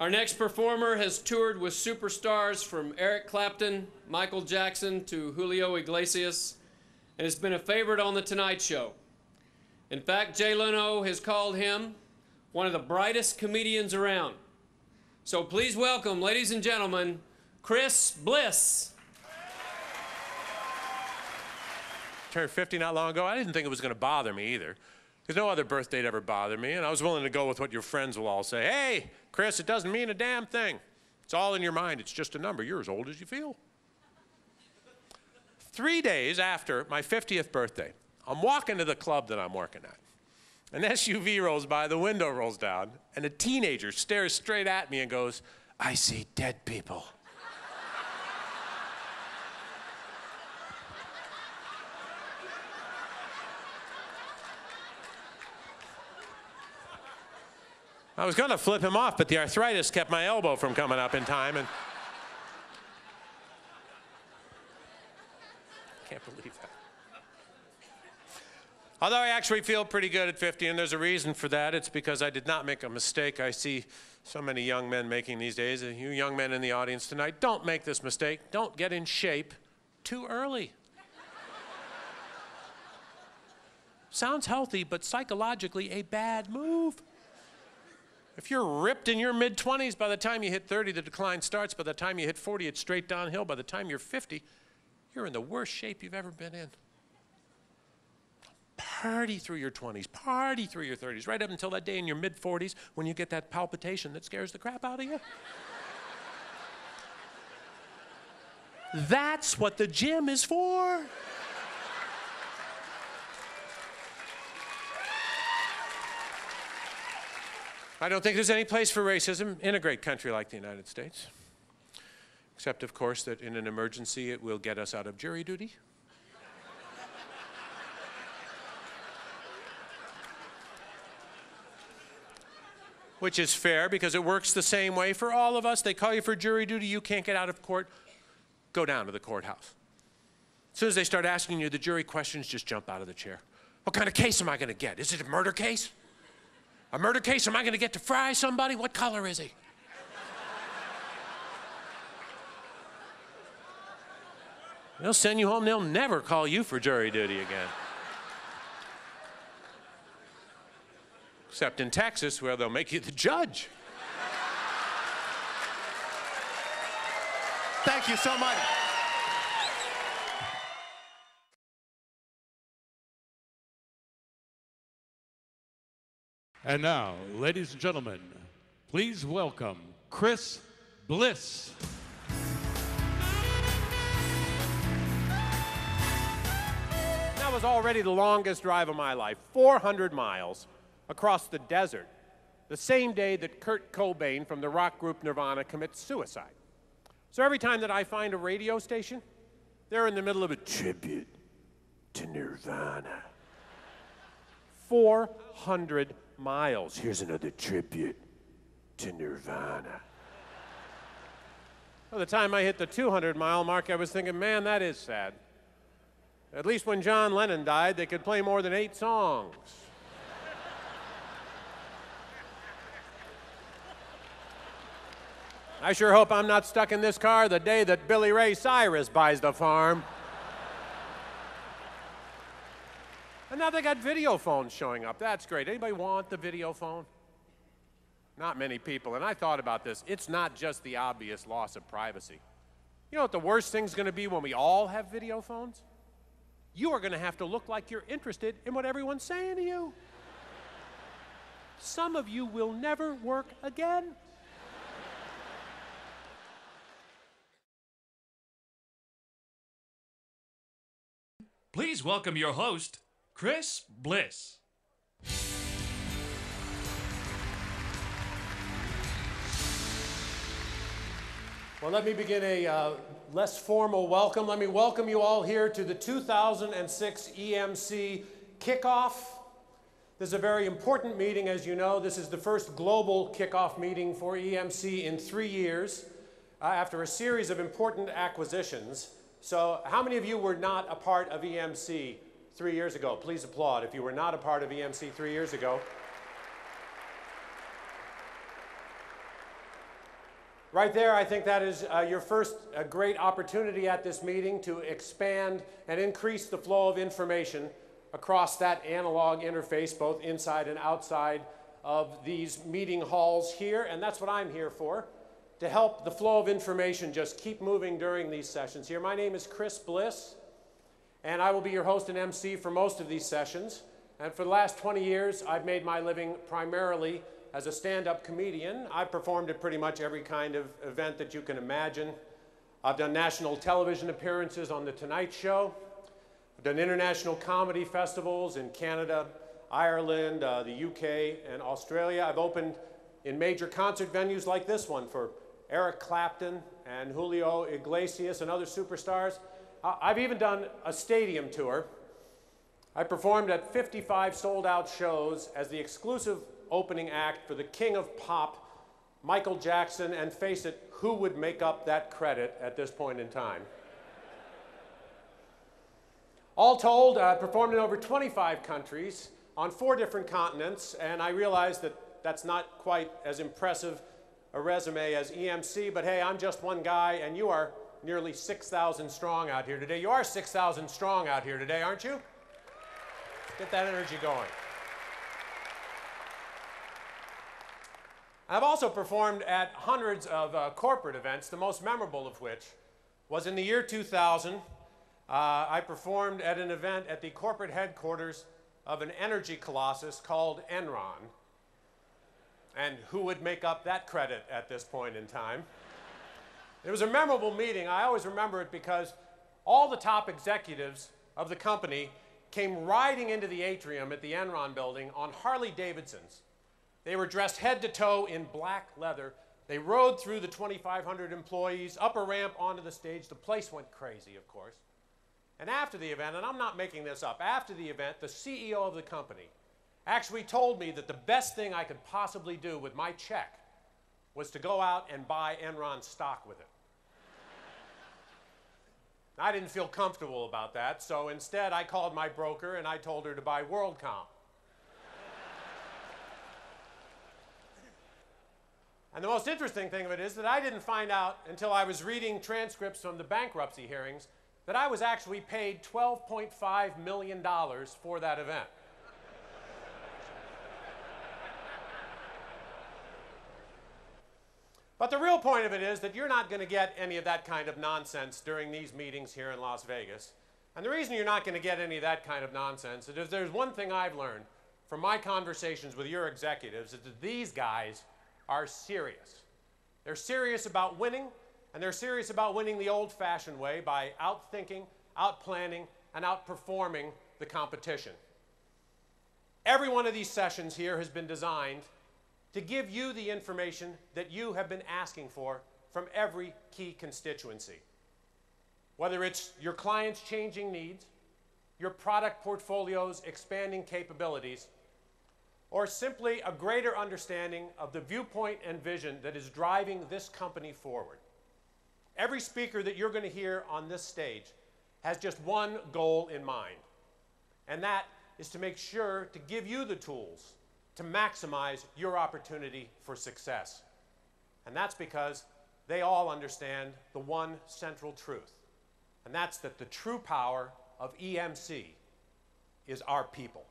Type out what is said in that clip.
Our next performer has toured with superstars from Eric Clapton, Michael Jackson to Julio Iglesias, and has been a favorite on The Tonight Show. In fact, Jay Leno has called him one of the brightest comedians around. So please welcome, ladies and gentlemen, Chris Bliss. Turned 50 not long ago. I didn't think it was going to bother me either, because no other birthday'd ever bother me, and I was willing to go with what your friends will all say. Hey, Chris, it doesn't mean a damn thing. It's all in your mind. It's just a number. You're as old as you feel. 3 days after my 50th birthday, I'm walking to the club that I'm working at. An SUV rolls by, the window rolls down, and a teenager stares straight at me and goes, "I see dead people." I was going to flip him off, but the arthritis kept my elbow from coming up in time, and can't believe that. Although I actually feel pretty good at 50, and there's a reason for that. It's because I did not make a mistake I see so many young men making these days. You young men in the audience tonight, don't make this mistake. Don't get in shape too early. Sounds healthy, but psychologically a bad move. If you're ripped in your mid-20s, by the time you hit 30, the decline starts. By the time you hit 40, it's straight downhill. By the time you're 50, you're in the worst shape you've ever been in. Party through your 20s, party through your 30s, right up until that day in your mid-40s when you get that palpitation that scares the crap out of you. That's what the gym is for. I don't think there's any place for racism in a great country like the United States. Except, of course, that in an emergency it will get us out of jury duty. Which is fair because it works the same way for all of us. They call you for jury duty, you can't get out of court, go down to the courthouse. As soon as they start asking you the jury questions, just jump out of the chair. What kind of case am I going to get? Is it a murder case? A murder case? Am I going to get to fry somebody? What color is he? They'll send you home. They'll never call you for jury duty again. Except in Texas, where they'll make you the judge. Thank you so much. And now, ladies and gentlemen, please welcome Chris Bliss. That was already the longest drive of my life, 400 miles across the desert, the same day that Kurt Cobain from the rock group Nirvana commits suicide. So every time that I find a radio station, they're in the middle of a tribute to Nirvana. 400 miles. Here's another tribute to Nirvana. By the time I hit the 200-mile mark, I was thinking, man, that is sad. At least when John Lennon died, they could play more than 8 songs. I sure hope I'm not stuck in this car the day that Billy Ray Cyrus buys the farm. And now they got video phones showing up. That's great. Anybody want the video phone? Not many people. And I thought about this. It's not just the obvious loss of privacy. You know what the worst thing's going to be when we all have video phones? You are going to have to look like you're interested in what everyone's saying to you. Some of you will never work again. Please welcome your host, Chris Bliss. Well, let me begin a less formal welcome. Let me welcome you all here to the 2006 EMC kickoff. This is a very important meeting, as you know. This is the first global kickoff meeting for EMC in 3 years after a series of important acquisitions. So how many of you were not a part of EMC 3 years ago? Please applaud if you were not a part of EMC 3 years ago. Right there, I think that is your first great opportunity at this meeting to expand and increase the flow of information across that analog interface, both inside and outside of these meeting halls here. And that's what I'm here for, to help the flow of information just keep moving during these sessions here. My name is Chris Bliss, and I will be your host and MC for most of these sessions. And for the last 20 years, I've made my living primarily as a stand-up comedian. I've performed at pretty much every kind of event that you can imagine. I've done national television appearances on The Tonight Show. I've done international comedy festivals in Canada, Ireland, the UK, and Australia. I've opened in major concert venues like this one for Eric Clapton and Julio Iglesias and other superstars. I've even done a stadium tour. I performed at 55 sold-out shows as the exclusive opening act for the king of pop, Michael Jackson, and face it, who would make up that credit at this point in time? All told, I performed in over 25 countries on 4 different continents, and I realized that that's not quite as impressive a resume as EMC, but hey, I'm just one guy, and you are nearly 6,000 strong out here today. You are 6,000 strong out here today, aren't you? Get that energy going. I've also performed at hundreds of corporate events, the most memorable of which was in the year 2000. I performed at an event at the corporate headquarters of an energy colossus called Enron. And who would make up that credit at this point in time? It was a memorable meeting. I always remember it because all the top executives of the company came riding into the atrium at the Enron building on Harley Davidsons. They were dressed head to toe in black leather. They rode through the 2,500 employees, up a ramp onto the stage. The place went crazy, of course. And after the event, and I'm not making this up, after the event, the CEO of the company actually told me that the best thing I could possibly do with my check was to go out and buy Enron stock with it. I didn't feel comfortable about that, so instead I called my broker and I told her to buy WorldCom. And the most interesting thing of it is that I didn't find out until I was reading transcripts from the bankruptcy hearings that I was actually paid $12.5 million for that event. But the real point of it is that you're not going to get any of that kind of nonsense during these meetings here in Las Vegas. And the reason you're not going to get any of that kind of nonsense is there's one thing I've learned from my conversations with your executives is that these guys are serious. They're serious about winning, and they're serious about winning the old-fashioned way by outthinking, outplanning, and outperforming the competition. Every one of these sessions here has been designed to give you the information that you have been asking for from every key constituency. Whether it's your clients' changing needs, your product portfolio's expanding capabilities, or simply a greater understanding of the viewpoint and vision that is driving this company forward. Every speaker that you're going to hear on this stage has just one goal in mind, and that is to make sure to give you the tools to maximize your opportunity for success. And that's because they all understand the one central truth, and that's that the true power of EMC is our people.